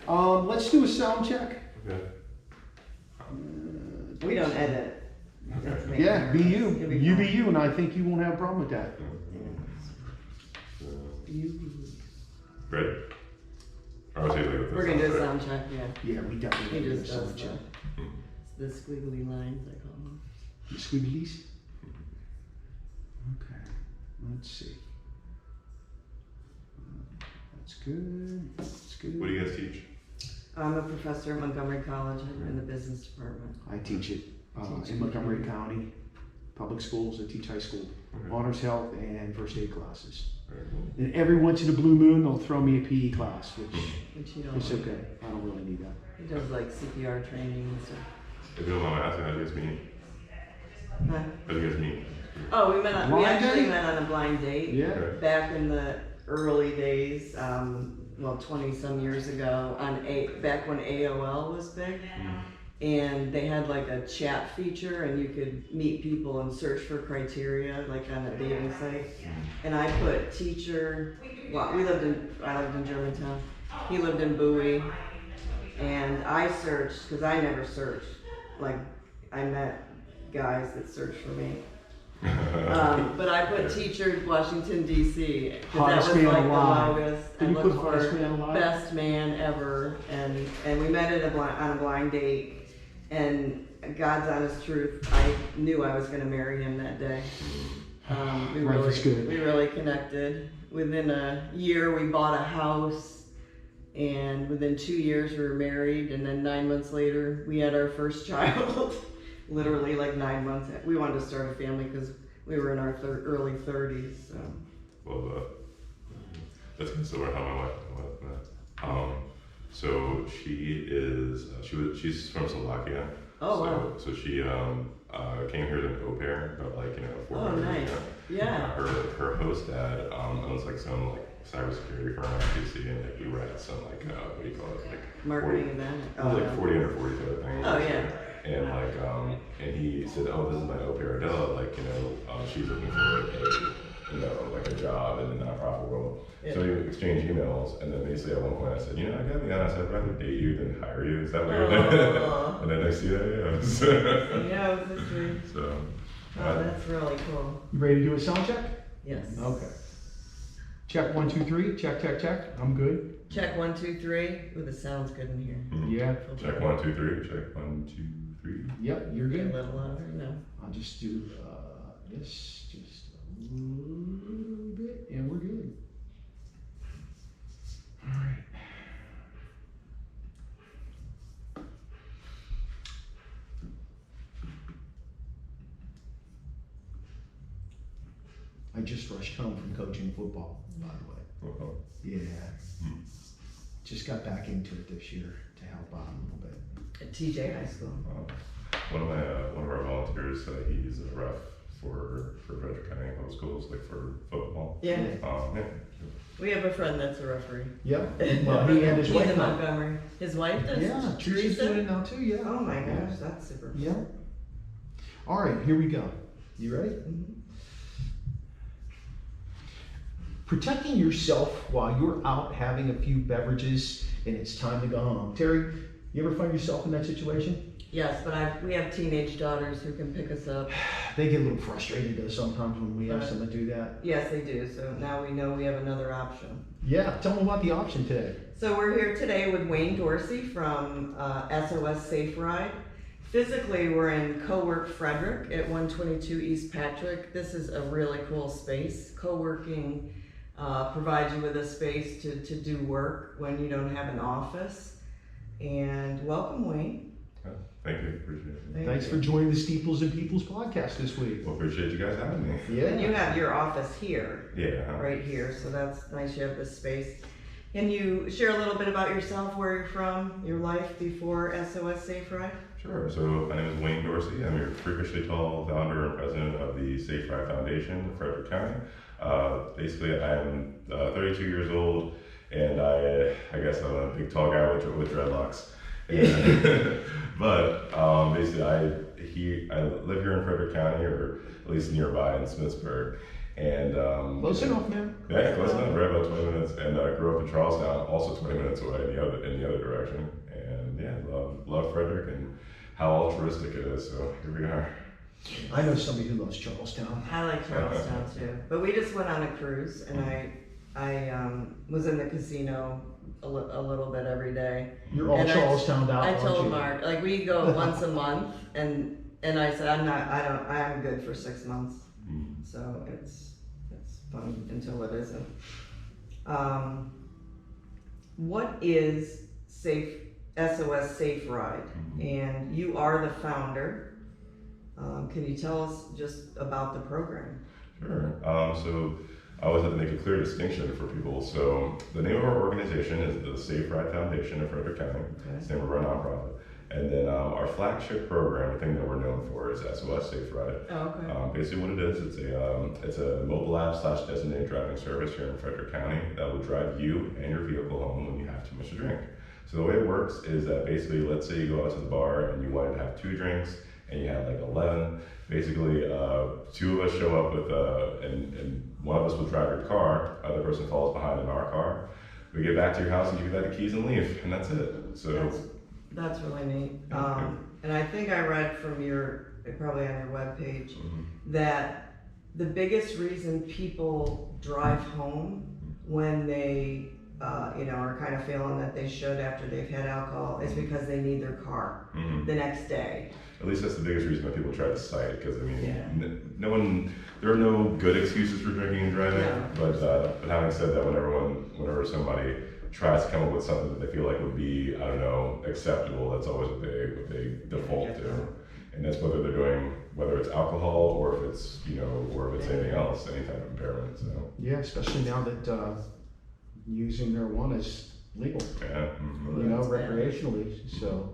Let's do a sound check. Okay. We don't edit. Yeah, be you. You be fun. you, and I think you won't have a problem with that. Ready? Or say like We're gonna do a sound check, yeah. Yeah, we definitely He do a just does sound check. the squiggly lines, I call them. The squigglies? Okay, let's see. That's good, that's good. What do you guys teach? I'm a professor at Montgomery College. I'm in the business department. I teach it in Montgomery County Public Schools. I teach high school Okay. honors health and first aid classes. Very cool. And every once in a blue moon, they'll throw me a PE class, which Which you don't. it's okay. I don't really need that. He does like CPR training and stuff. If you don't mind asking, how do you guys meet? Huh? How do you guys meet? Oh, we met. We Blind actually date? met on a blind date. Yeah. Okay. Back in the early days, 20 some years ago, back when AOL was big, and they had like a chat feature, and you could meet people and search for criteria, like on a dating site. And I put teacher. Well, I lived in Germantown. He lived in Bowie, and I searched because I never searched. Like I met guys that searched for me. But I put teacher Washington D.C. because that Hottest was man like the alive. lowest. Did I you put looked hottest for man alive? best man ever, and we met at on a blind date. And God's honest truth, I knew I was going to marry him that day. Life is good. We really connected. Within a year, we bought a house, and within 2 years, we were married. And then 9 months later, we had our first child. Literally, like 9 months. We wanted to start a family because we were in our early 30s. So. Well, that's kind of similar how my wife met. So she's from Slovakia. Oh, wow. So she came here as an au pair about 4 Oh, years nice. ago. Yeah. Her host dad owns some cybersecurity firm out in DC, and we were at some what do you call it, Marketing event. Oh, like yeah. 40 under 40 type of thing. Oh, yeah. And and he said, oh, this is my au pair Adela, she's looking for a job in the nonprofit world. Yeah. So we exchanged emails, and then basically at one point I said, I gotta be honest, I'd rather date you than hire you. Is that what you're doing? And then I see that, Yeah, it was sweet. So. Oh, that's really cool. You ready to do a sound check? Yes. Okay. Check 1, 2, 3. Check, check, check. I'm good. Check 1, 2, 3. Ooh, the sound's good in here. Yeah. Check 1, 2, 3. Check 1, 2, 3. Yep, you're Get a good. little louder. No. I'll just do this just a little bit, and we're good. All right. I just rushed home from coaching football, by the way. Uh-huh. Yeah. Just got back into it this year to help out a little bit. At TJ High School. One of our volunteers, he's a ref for Frederick County Public Schools, for football. Yeah. Yeah. We have a friend that's a referee. Yep. Well, he and his He's wife. in Montgomery. His wife does? Yeah, Teresa's doing it now too. Yeah. Oh my gosh, that's super cool. Yeah. All right, here we go. You ready? Mhm. Protecting yourself while you're out having a few beverages and it's time to go home. Terry, you ever find yourself in that situation? Yes, but we have teenage daughters who can pick us up. They get a little frustrated though sometimes when we ask them to do that. Yes, they do. So now we know we have another option. Yeah, tell them about the option today. So we're here today with Wayne Dorsey from SOS Saferide. Physically, we're in Co-work Frederick at 122 East Patrick. This is a really cool space. Co-working provides you with a space to do work when you don't have an office. And welcome, Wayne. Thank you, appreciate it. Thanks for joining the Steeples and Peoples podcast this week. Well, appreciate you guys having me. Yeah. And you have your office here. Yeah. Right here, so that's nice you have this space. Can you share a little bit about yourself, where you're from, your life before SOS Saferide? Sure. So my name is Wayne Dorsey. I'm your freakishly tall founder and president of the Saferide Foundation in Frederick County. Basically, I'm 32 years old, and I guess I'm a big tall guy with dreadlocks. And, but basically, I live here in Frederick County, or at least nearby in Smithsburg. And Close enough, man. yeah, close enough, right about 20 minutes. And grew up in Charlestown, also 20 minutes away in the other direction. And yeah, love Frederick and how altruistic it is. So here we are. I know somebody who loves Charlestown. I like Charlestown too. But we just went on a cruise, and I was in the casino a little bit every day. You're all And Charlestown out. I aren't told you? Mark, like, we go once a month, and I said I'm good for 6 months. So it's fun until it isn't. What is SOS Saferide? And you are the founder. Can you tell us just about the program? Sure. So I always have to make a clear distinction for people. So the name of our organization is the Saferide Foundation of Frederick County. Okay. It's the name of our nonprofit. And then our flagship program, the thing that we're known for, is SOS Saferide. Oh, okay. Basically what it is, it's a mobile app / designated driving service here in Frederick County that will drive you and your vehicle home when you have too much to drink. So the way it works is that basically, let's say you go out to the bar and you wanted to have 2 drinks and you had like 11. Basically, 2 of us show up with, and one of us will drive your car, other person falls behind in our car. We get back to your house and give you back the keys and leave, and that's it. So That's really neat. And I think I read from probably on your webpage, that the biggest reason people drive home when they, are kind of feeling that they should after they've had alcohol is because they need their car the next day. At least that's the biggest reason that people try to cite, because I mean, Yeah. there are no good excuses for drinking and driving. No. But having said that, whenever somebody tries to come up with something that they feel like would be, I don't know, acceptable, that's always what they default to. And that's whether it's alcohol or if it's, or if it's anything else, any type of impairment. So Yeah, especially now that using marijuana is legal. yeah. That's bad. Recreationally. So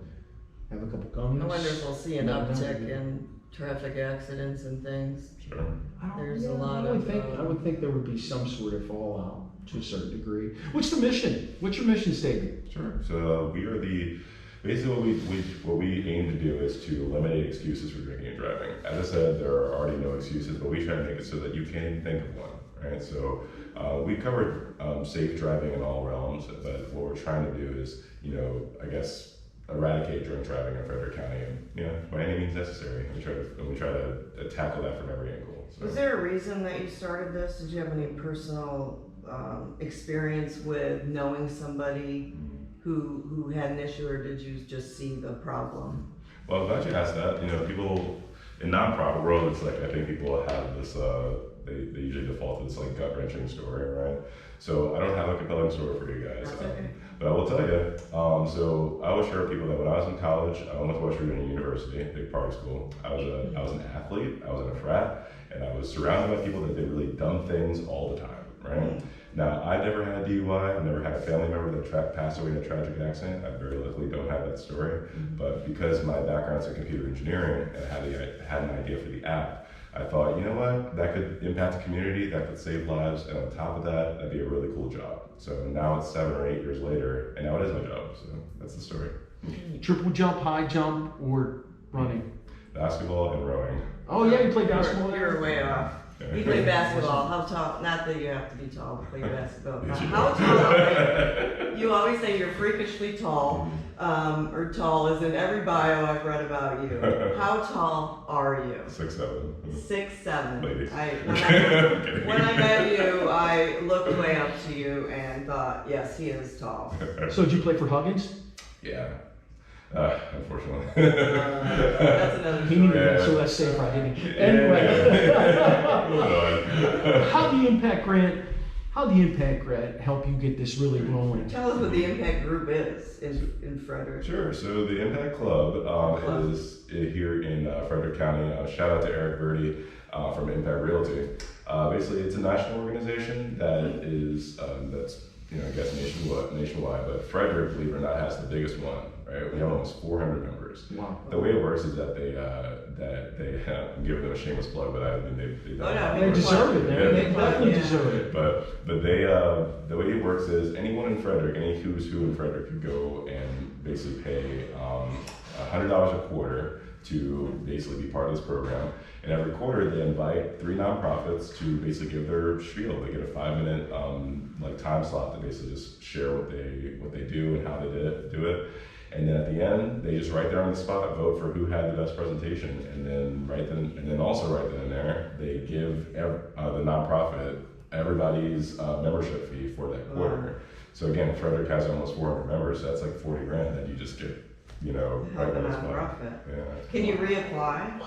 have a couple gummies. I wonder if we'll see an No, uptick in traffic accidents and things. Sure. There's a lot I would of, think I would think there would be some sort of fallout to a certain degree. What's the mission? What's your mission statement? Sure. So we are basically what we aim to do is to eliminate excuses for drinking and driving. As I said, there are already no excuses, but we try to make it so that you can't even think of one, right? So we covered safe driving in all realms, but what we're trying to do is, I guess, eradicate drunk driving in Frederick County, and by any means necessary. We try to tackle that from every angle. So. Was there a reason that you started this? Did you have any personal experience with knowing somebody who had an issue, or did you just see the problem? Well, I'm glad you asked that. People in nonprofit world, it's like I think people have this. They usually default to this like gut wrenching story, right? So I don't have a compelling story for you guys. That's okay. But I will tell you. So I always share with people that when I was in college, I went to West Virginia University, big party school. I was an athlete. I was in a frat, and I was surrounded by people that did really dumb things all the time, right? Now, I never had a DUI, I never had a family member that passed away in a tragic accident. I very luckily don't have that story. But because my background's in computer engineering and I had an idea for the app, I thought, you know what, that could impact the community, that could save lives, and on top of that, that'd be a really cool job. So now it's 7 or 8 years later, and now it is my job, so that's the story. Triple jump, high jump, or running? Basketball and rowing. Oh yeah, you play basketball. You're way off. You play basketball. How tall? Not that you have to be tall to play basketball. How tall are you? You always say you're freakishly tall, or tall is in every bio I've read about you. How tall are you? 6'7". 6'7". Ladies. When I met you, I looked way up to you and thought, yes, he is tall. So did you play for Huggins? Yeah. Unfortunately. That's another He needed story. that, so that's safe, right? Didn't he? Anyway, how the Impact Grant help you get this really rolling? Tell us what the Impact Group is in Frederick. Sure. So the Impact Club is here in Frederick County. Shout out to Eric Birdie from Impact Realty. Basically, it's a national organization that is that's I guess nationwide. But Frederick, believe it or not, has the biggest one. Right? We have almost 400 members. Wow. The way it works is that they I'm giving them a shameless plug, but I mean they don't. They deserve it, man. They definitely deserve it. But they the way it works is anyone in Frederick, any who's who in Frederick, could go and basically pay $100 a quarter to basically be part of this program. And every quarter they invite 3 nonprofits to basically give their spiel. They get a 5-minute like time slot to basically just share what they do and how they do it. And then at the end, they just right there on the spot vote for who had the best presentation. And then also right then and there, they give the nonprofit everybody's membership fee for that quarter. So again, Frederick has almost 400 members, so that's like 40 grand that you just get, right on the spot. Yeah. Can you reapply?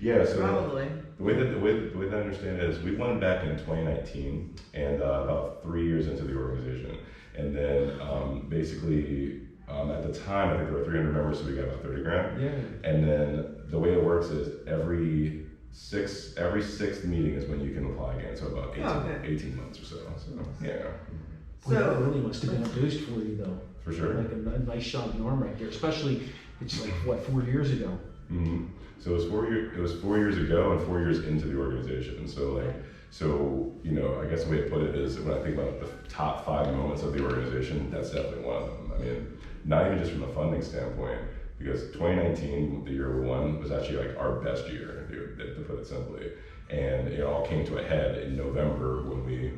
Yeah, so Probably. the way that I understand it is we won back in 2019 and about 3 years into the organization. And then basically at the time, I think there were 300 members, so we got about 30 grand. Yeah. And then the way it works is every sixth meeting is when you can apply again, so about 18 months or so. So yeah. Boy, that really must have been a boost for you, though. For sure. Like a nice shot in the arm right there, especially it's like what 4 years ago. Mm-hmm. So it was 4 years ago and 4 years into the organization. So I guess the way to put it is when I think about the top 5 moments of the organization, that's definitely one of them. I mean, not even just from a funding standpoint, because 2019, the year we won, was actually like our best year, to put it simply. And it all came to a head in November when we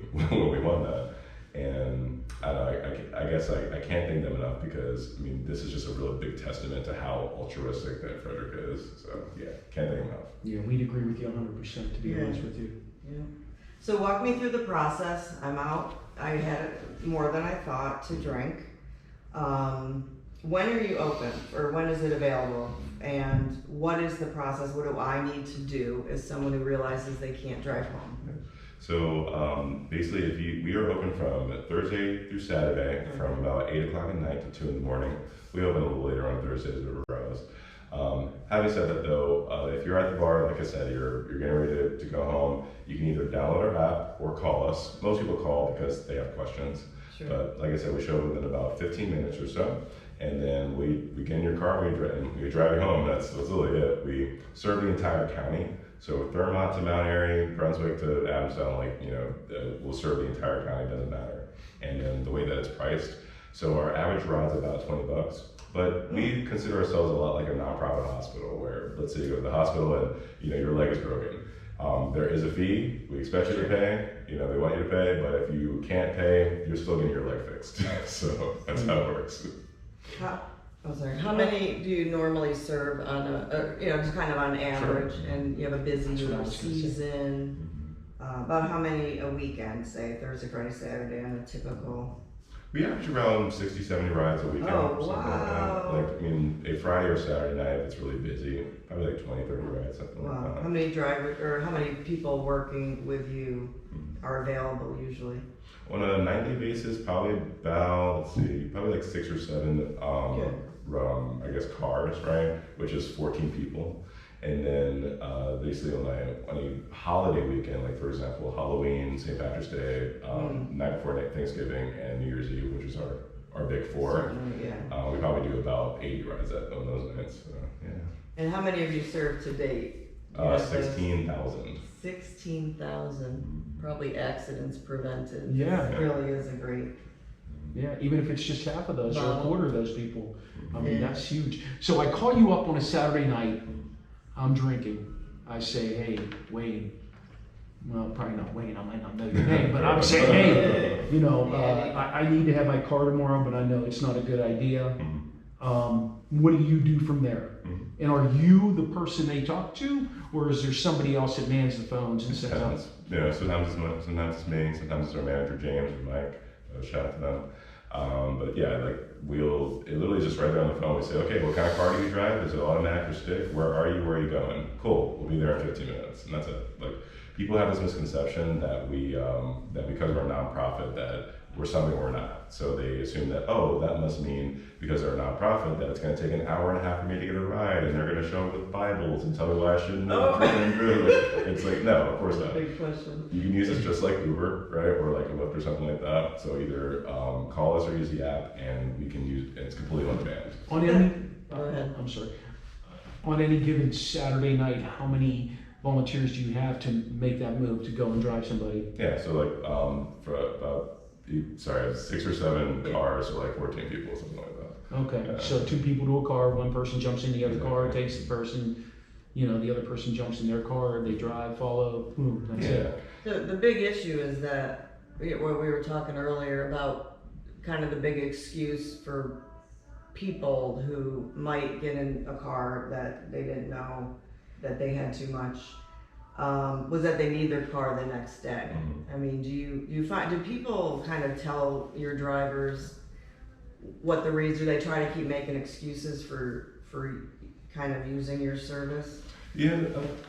won that. And I guess I can't thank them enough because, I mean, this is just a real big testament to how altruistic that Frederick is. So yeah, can't thank them enough. Yeah, we'd agree with you 100%, to be honest with you. Yeah. So walk me through the process. I'm out. I had more than I thought to drink. When are you open, or when is it available? And what is the process? What do I need to do as someone who realizes they can't drive home? So basically, we are open from Thursday through Saturday from about 8 o'clock at night to 2 in the morning. We open a little later on Thursdays or Rose. Having said that though, if you're at the bar, like I said, you're getting ready to go home, you can either download our app or call us. Most people call because they have questions. Sure. But like I said, we show up within about 15 minutes or so. And then we get in your car, we drive you home. That's literally it. We serve the entire county. So Thurmont to Mount Airy, Brunswick to Adamstown, we'll serve the entire county, doesn't matter. And then the way that it's priced. So our average ride's about $20. But we consider ourselves a lot like a nonprofit hospital where, let's say you go to the hospital and your leg is broken. There is a fee, we expect you to pay, they want you to pay, but if you can't pay, you're still getting your leg fixed. So that's how it works. How many do you normally serve on just kind of on average? Sure. And you have a busy season. About how many a weekend, say Thursday, Friday, Saturday on a typical? We average around 60, 70 rides a weekend. Oh, wow. A Friday or Saturday night, it's really busy. Probably like 20, 30 rides, something like that. How many drivers, or how many people working with you are available usually? On a nightly basis, probably about, probably like 6 or 7, I guess cars, right? Which is 14 people. And then basically on a holiday weekend, like for example, Halloween, St. Patrick's Day, night before Thanksgiving, and New Year's Eve, which is our big 4. We probably do about 80 rides on those nights. So, yeah. And how many have you served to date? 16,000. 16,000. Probably accidents prevented. Yeah. It really is a great. Yeah, even if it's just half of those or a quarter of those people. I mean, that's huge. So I call you up on a Saturday night. I'm drinking. I say, hey, Wayne. Well, probably not Wayne. I might not know your name, but I'm saying, hey, I need to have my car tomorrow, but I know it's not a good idea. What do you do from there? And are you the person they talk to, or is there somebody else that mans the phones and says, sometimes it's me, sometimes it's our manager James or Mike. Shout out to them. But yeah, it literally just right there on the phone. We say, okay, what kind of car do you drive? Is it automatic or stick? Where are you? Where are you going? Cool, we'll be there in 15 minutes, and that's it. Like, people have this misconception that that because we're a nonprofit that we're something we're not. So they assume that, that must mean because they're a nonprofit that it's going to take an hour and a half for me to get a ride, and they're going to show up with Bibles and tell me why I shouldn't It's like, no, of course not. Big question. You can use this just like Uber, right, or like a Lyft or something like that. So either call us or use the app, and we can use it's completely on demand. Go ahead. I'm sorry. On any given Saturday night, how many volunteers do you have to make that move to go and drive somebody? Yeah, so for about 6 or 7 cars for like 14 people, something like that. Okay, so two people to a car, one person jumps in the other car, takes the person, the other person jumps in their car, they drive, follow, boom, that's it. The big issue is that, what we were talking earlier about kind of the big excuse for people who might get in a car that they didn't know that they had too much, was that they need their car the next day. I mean, do people kind of tell your drivers what the reason, they try to keep making excuses for kind of using your service? Yeah,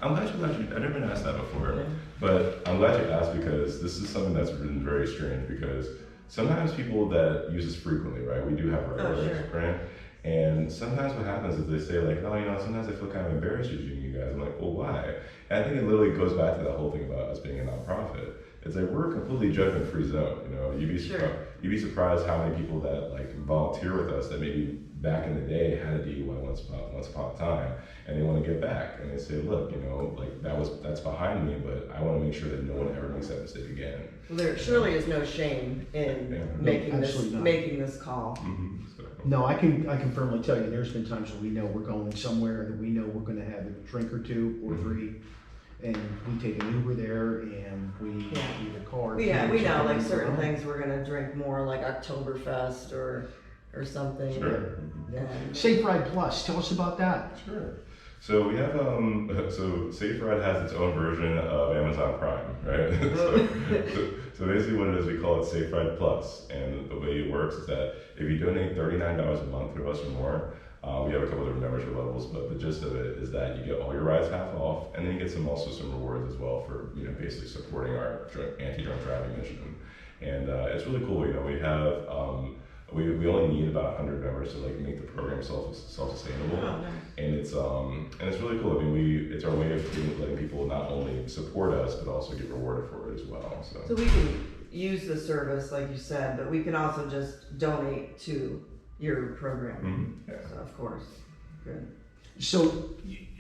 I'm glad you, I've never been asked that before, but I'm glad you asked because this is something that's been very strange because sometimes people that use this frequently, right? We do have regulars, right? And sometimes what happens is they say like, oh, sometimes I feel kind of embarrassed using you guys. I'm like, well, why? And I think it literally goes back to that whole thing about us being a nonprofit. It's like we're a completely judgment-free zone. You'd be surprised how many people that like volunteer with us that maybe back in the day had a DUI once upon a time, and they want to get back, and they say, look, like that's behind me, but I want to make sure that no one ever makes that mistake again. Well, there surely is no shame in making this call. No, I can firmly tell you, there's been times when we know we're going somewhere that we know we're going to have a drink or two or three, and we take an Uber there and we leave a car. Yeah, we know like certain things we're going to drink more, like Oktoberfest or something. Sure. Saferide Plus, tell us about that. Sure. So we have so Saferide has its own version of Amazon Prime, right? so basically what it is, we call it Saferide Plus, and the way it works is that if you donate $39 a month to us or more, we have a couple different membership levels, but the gist of it is that you get all your rides half off, and then you get some rewards as well for basically supporting our anti-drunk driving mission. And it's really cool. We have we only need about 100 members to like make the program self-sustainable, and it's really cool. I mean, it's our way of letting people not only support us but also get rewarded for it as well. So we can use the service like you said, but we can also just donate to your program. So of course, good. So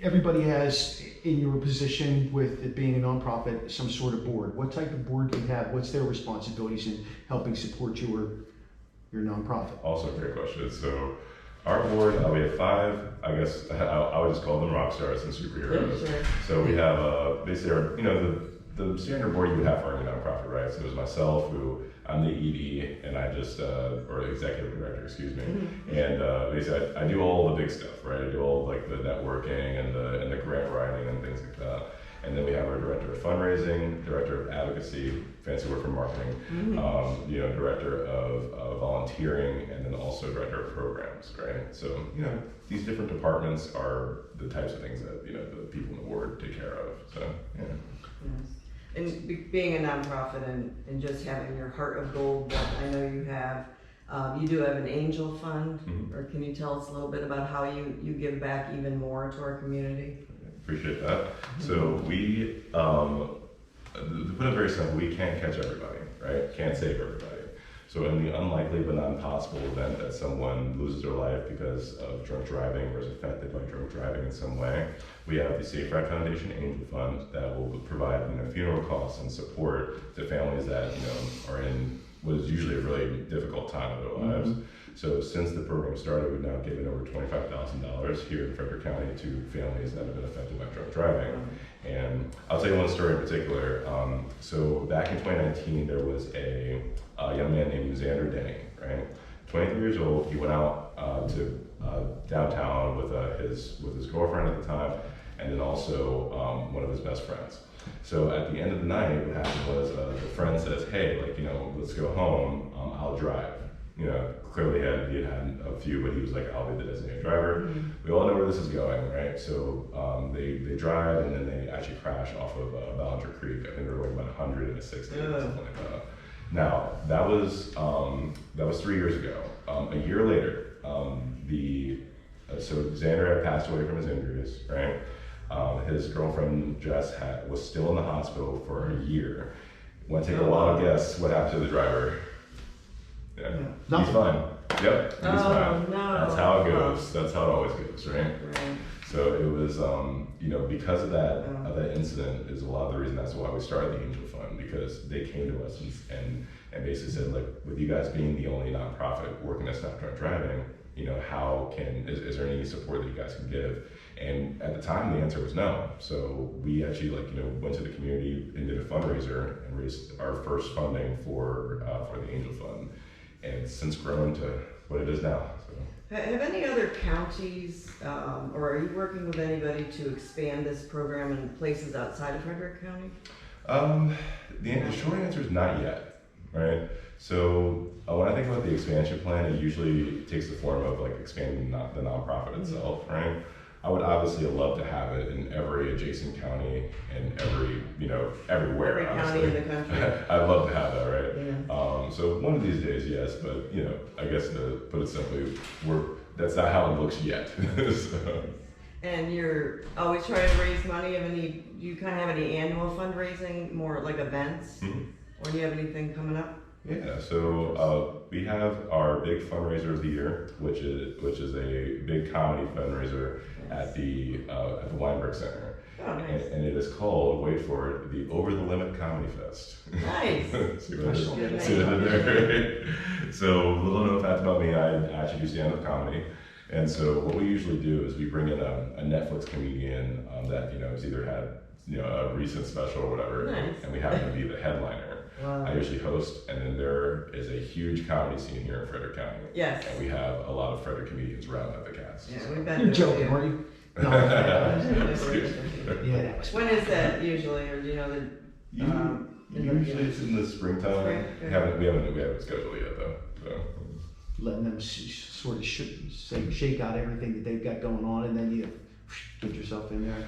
everybody has, in your position with it being a nonprofit, some sort of board. What type of board do you have? What's their responsibilities in helping support your nonprofit? Also a great question. So our board, we have 5, I guess I would just call them rock stars and superheroes. Sure. So we have basically the standard board you would have for any nonprofit, right? So it was myself, who I'm the ED, and I just, or executive director, excuse me. And basically I do all the big stuff, right? I do all like the networking and the grant writing and things like that. And then we have our director of fundraising, director of advocacy, fancy word for marketing, director of volunteering, and then also director of programs, right? So, these different departments are the types of things that, the people in the board take care of, so, yeah. Yes. And being a nonprofit and just having your heart of gold that I know you have, you do have an angel fund, or can you tell us a little bit about how you give back even more to our community? Appreciate that. So we, to put it very simple, we can't catch everybody, right? Can't save everybody. So in the unlikely but not impossible event that someone loses their life because of drunk driving or is affected by drunk driving in some way, we have the Saferide Foundation Angel Fund that will provide funeral costs and support to families that are in what is usually a really difficult time of their lives. So since the program started, we've now given over $25,000 here in Frederick County to families that have been affected by drunk driving. And I'll tell you one story in particular. So back in 2019, there was a young man named Xander Denny, right? 23 years old. He went out to downtown with his girlfriend at the time, and then also one of his best friends. So at the end of the night, what happened was the friend says, "Hey, let's go home. I'll drive." Clearly he had had a few, but he was like, "I'll be the designated driver." We all know where this is going, right? So they drive, and then they actually crash off of Ballinger Creek. I think they were going about 160 or something like that. Now that was 3 years ago. A year later, so Xander had passed away from his injuries, right? His girlfriend Jess was still in the hospital for a year. Want to take a wild guess what happened to the driver? Yeah. He's fine. Yep, he's fine. No. That's how it goes. That's how it always goes, right? So it was, because of that incident is a lot of the reason that's why we started the Angel Fund, because they came to us and basically said, look, with you guys being the only nonprofit working to stop drunk driving, is there any support that you guys can give? And at the time, the answer was no. So we actually went to the community and did a fundraiser and raised our first funding for the Angel Fund, and it's since grown to what it is now. So. Have any other counties, or are you working with anybody to expand this program in places outside of Frederick County? The short answer is not yet, right? So when I think about the expansion plan, it usually takes the form of like expanding the nonprofit itself, right? I would obviously love to have it in every adjacent county and everywhere. Every county in the country. I'd love to have that, right? Yeah. So one of these days, yes, but I guess to put it simply, that's not how it looks yet. So. And you're always trying to raise money. Do you kind of have any annual fundraising, more like events? Mm-hmm. Or do you have anything coming up? Yeah, so we have our big fundraiser of the year, which is a big comedy fundraiser at the Weinberg Center. Oh, nice. And it is called, wait for it, the Over the Limit Comedy Fest. Nice. See what I did there? So a little known fact about me, I actually do stand-up comedy. And so what we usually do is we bring in a Netflix comedian that has either had a recent special or whatever, nice. And we happen to be the headliner. Wow. I usually host, and then there is a huge comedy scene here in Frederick County. Yes. And we have a lot of Frederick comedians round out the cast. Yeah, we've been. You're joking, weren't you? No. Yeah, that was. When is that usually, or do you know the? Usually it's in the springtime. Spring? Okay. We haven't scheduled it yet though. So. Letting them sort of shake out everything that they've got going on, and then you get yourself in there.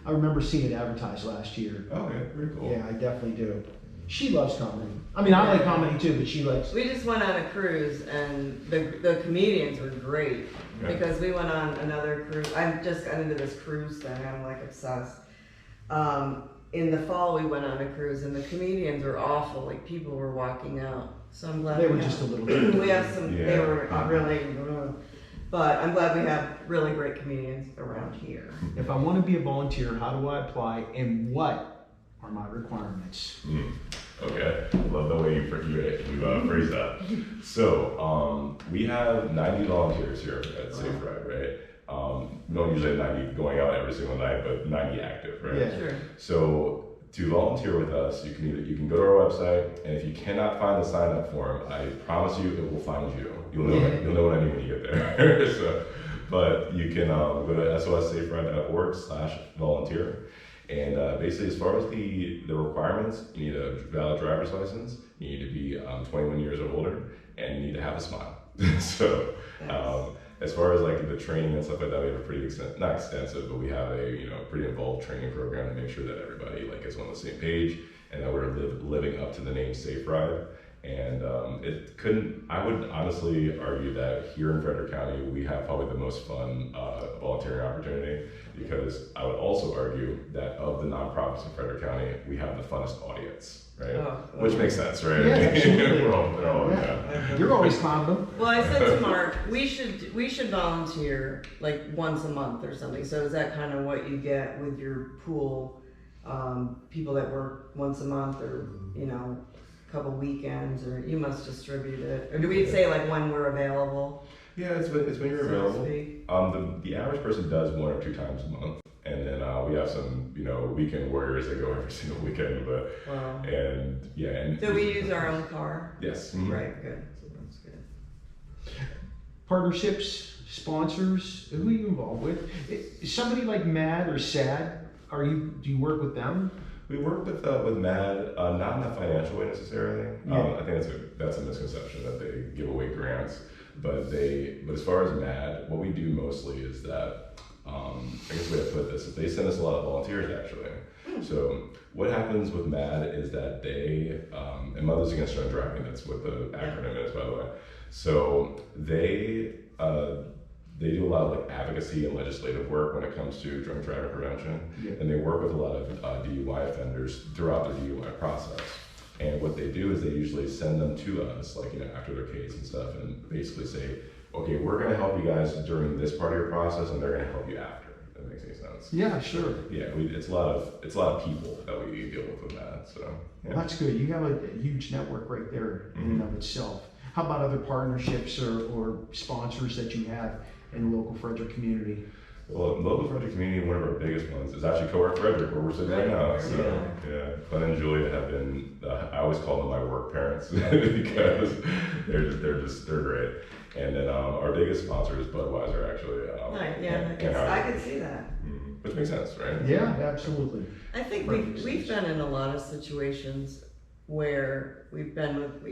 I remember seeing it advertised last year. Oh, yeah, very cool. Yeah, I definitely do. She loves comedy. I mean, I like comedy too, but she likes. We just went on a cruise, and the comedians were great because we went on another cruise. I just got into this cruise thing. I'm like obsessed. In the fall, we went on a cruise, and the comedians were awful. Like people were walking out. So I'm glad they were just a little. We have some. Yeah. They were really. But I'm glad we have really great comedians around here. If I want to be a volunteer, how do I apply, and what are my requirements? Okay, love the way you phrase that. So we have 90 volunteers here at Saferide, right? We don't usually have 90 going out every single night, but 90 active, right? Yeah. Sure. So to volunteer with us, you can go to our website, and if you cannot find the sign up form, I promise you it will find you. You'll know what I mean when you get there. But you can go to sossaferide.org/volunteer. And basically, as far as the requirements, you need a valid driver's license, you need to be 21 years or older, and you need to have a smile. So, as far as like the training and stuff like that, we have a pretty not extensive, but we have a pretty involved training program to make sure that everybody is on the same page and that we're living up to the name Saferide. And I would honestly argue that here in Frederick County, we have probably the most fun volunteering opportunity, because I would also argue that of the nonprofits in Frederick County, we have the funnest audience, right? Which makes sense, right? Yeah, absolutely. You're always climbing them. Well, I said to Mark, we should volunteer like once a month or something. So is that kind of what you get with your pool? People that work once a month, or couple weekends, or you must distribute it, or do we say like when we're available? Yeah, it's when you're available. The average person does 1 or 2 times a month, and then we have some weekend warriors that go every single weekend. But wow. And do we use our own car? Yes. Mm-hmm. Right. Good. So that's good. Partnerships, sponsors. Who are you involved with? Somebody like Mad or Sad. Do you work with them? We work with MAD, not in a financial way necessarily. I think that's a misconception that they give away grants. But as far as MAD, what we do mostly is that, I guess the way to put this is they send us a lot of volunteers actually. So what happens with MAD is that they, and Mothers Against Drunk Driving, that's what the acronym is, by the way. So they do a lot of like advocacy and legislative work when it comes to drunk driving prevention, and they work with a lot of DUI offenders throughout the DUI process. And what they do is they usually send them to us, after their case and stuff, and basically say, okay, we're going to help you guys during this part of your process, and they're going to help you after. If that makes any sense. Yeah, sure. Yeah, it's a lot of people that we deal with that. So well, that's good. You have a huge network right there in and of itself. How about other partnerships or sponsors that you have in the local Frederick community? Well, in the local Frederick community, one of our biggest ones is actually Co-work Frederick, where we're sitting right now. So, yeah, Glenn and Julia have been, I always call them my work parents because they're great. And then our biggest sponsor is Budweiser, actually. I could see that. Which makes sense, right? Yeah, absolutely. I think we've been in a lot of situations where we've been with,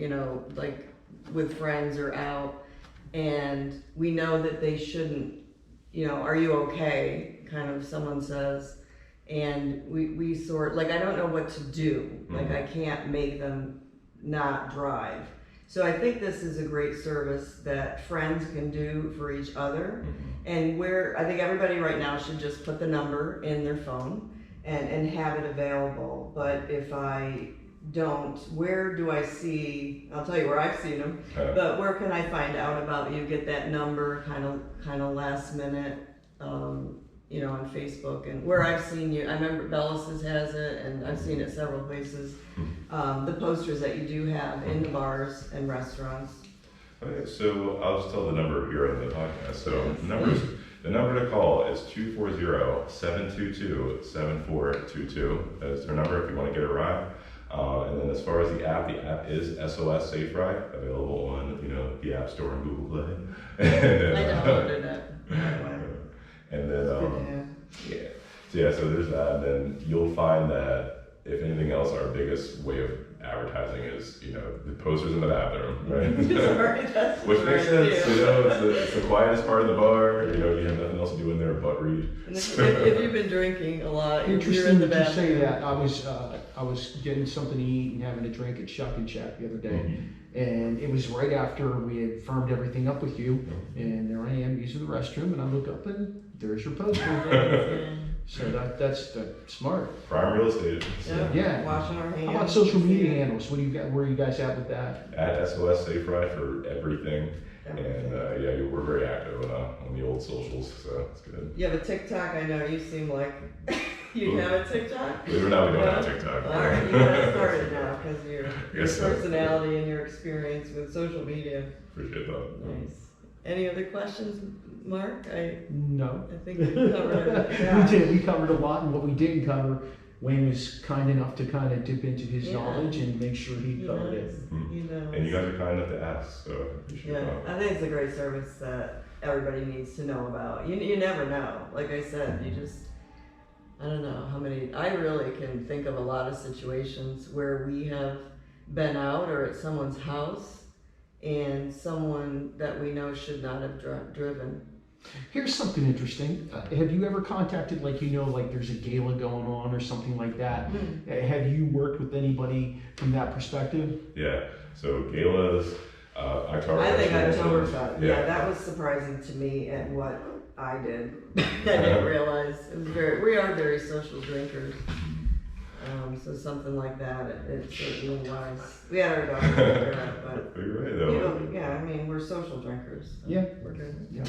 like with friends or out, and we know that they shouldn't, are you okay? Kind of someone says, and we sort, like, I don't know what to do. Like, I can't make them not drive. So I think this is a great service that friends can do for each other. And I think everybody right now should just put the number in their phone and have it available. But if I don't, where do I see, I'll tell you where I've seen them, but where can I find out about you? Get that number kind of last minute, on Facebook, and where I've seen you. I remember Bellis's has it, and I've seen it several places. The posters that you do have in the bars and restaurants. Okay, so I'll just tell the number here on the podcast. So the number to call is 240-722-7422. That is their number if you want to get a ride. And then as far as the app is SOS Saferide, available on the App Store and Google Play. And I downloaded it. And then so there's that. And then you'll find that if anything else, our biggest way of advertising is the posters in the bathroom, right? Sorry, that's which makes sense. It's the quietest part of the bar. You have nothing else to do in there but read. If you've been drinking a lot, you're Interesting in the that you bathroom. say that. I was getting something to eat and having a drink at Shuck and Shack the other day, and it was right after we had firmed everything up with you, and there I am using the restroom, and I look up and there's your poster. So that's smart. Prime real estate. So. Yeah. Washing our hands. How about social media handles? What do you got? Where are you guys at with that? At SOS Saferide for everything. And we're very active on the old socials, so it's good. You have a TikTok. I know you seem like you have a TikTok. Believe it or not, we don't have TikTok. All right, you gotta start it now because your personality and your experience with social media. Appreciate that. Nice. Any other questions, Mark? No. I think we covered it. Yeah. We did. We covered a lot, and what we didn't cover, Wayne was kind enough to kind of dip into his knowledge and make sure he covered it. And you guys are kind enough to ask, so you should I think it's a great service that everybody needs to know about. You never know. Like I said, I don't know how many, I really can think of a lot of situations where we have been out or at someone's house and someone that we know should not have driven. Here's something interesting. Have you ever contacted, like there's a gala going on or something like that? Have you worked with anybody from that perspective? Yeah. So galas, October. I think Oktoberfest. Yeah, that was surprising to me at what I did. I didn't realize it was we are very social drinkers. So something like that, it's certainly wise. We had our daughter there, but you're right though. We're social drinkers. So we're good. Yeah.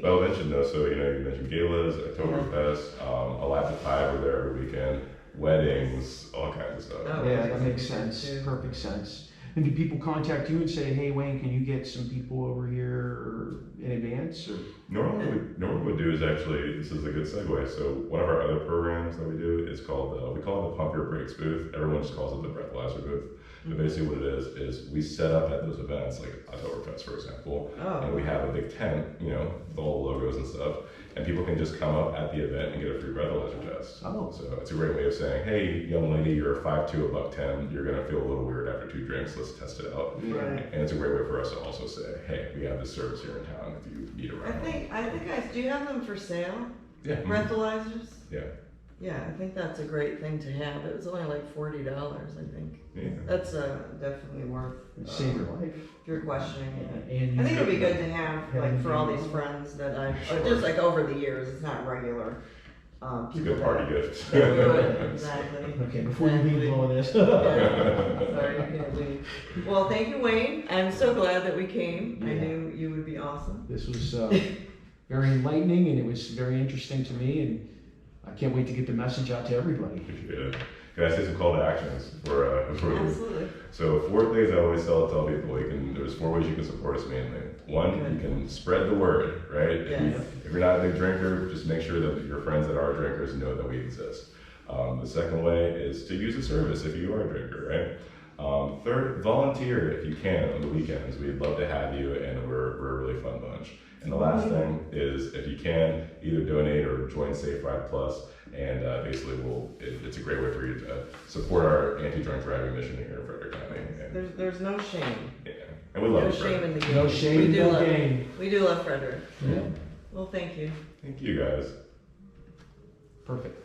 Well mentioned though, so you mentioned galas, Oktoberfest, Alaska Pie were there every weekend, weddings, all kinds of stuff. Oh, yeah, that makes sense. Perfect sense. And do people contact you and say, "Hey, Wayne, can you get some people over here in advance?" Or? Normally what we do is actually, this is a good segue. So one of our other programs that we do is called, we call it the Pump Your Brakes booth. Everyone just calls it the breathalyzer booth. But basically what it is we set up at those events, like Oktoberfest, for example, and we have a big tent, with all the logos and stuff, and people can just come up at the event and get a free breathalyzer test. Oh. So it's a great way of saying, hey, young lady, you're 5'2", $110, you're gonna feel a little weird after 2 drinks, let's test it out. Right. And it's a great way for us to also say, hey, we have this service here in town if you need a ride. I think do you have them for sale? Yeah. Breathalyzers? Yeah. Yeah, I think that's a great thing to have. It was only like $40, I think. Yeah. That's definitely worth. Save your life. If you're questioning it. And I think it'd be good to have, like, for all these friends that just like over the years, it's not regular. It's a good party gift. Exactly. Okay, before you leave all of this. Sorry, you can't leave. Well, thank you, Wayne. I'm so glad that we came. I knew you would be awesome. This was very enlightening, and it was very interesting to me, and I can't wait to get the message out to everybody. Appreciate it. Can I say some call to actions for Absolutely. So 4 things I always tell people. There's 4 ways you can support us mainly. One, Good. you can spread the word, right? Yes. If you're not a big drinker, just make sure that your friends that are drinkers know that we exist. The second way is to use a service if you are a drinker, right? Third, volunteer if you can on the weekends. We'd love to have you, and we're a really fun bunch. And the last thing is, if you can, either donate or join Saferide Plus, and basically it's a great way for you to support our anti-drunk driving mission here in Frederick County. And, There's no shame. yeah. And we love No you, shame Fred. in the game. No shame, We do no love- game. We do love Frederick. Yeah. Well, thank you. Thank you guys. Perfect.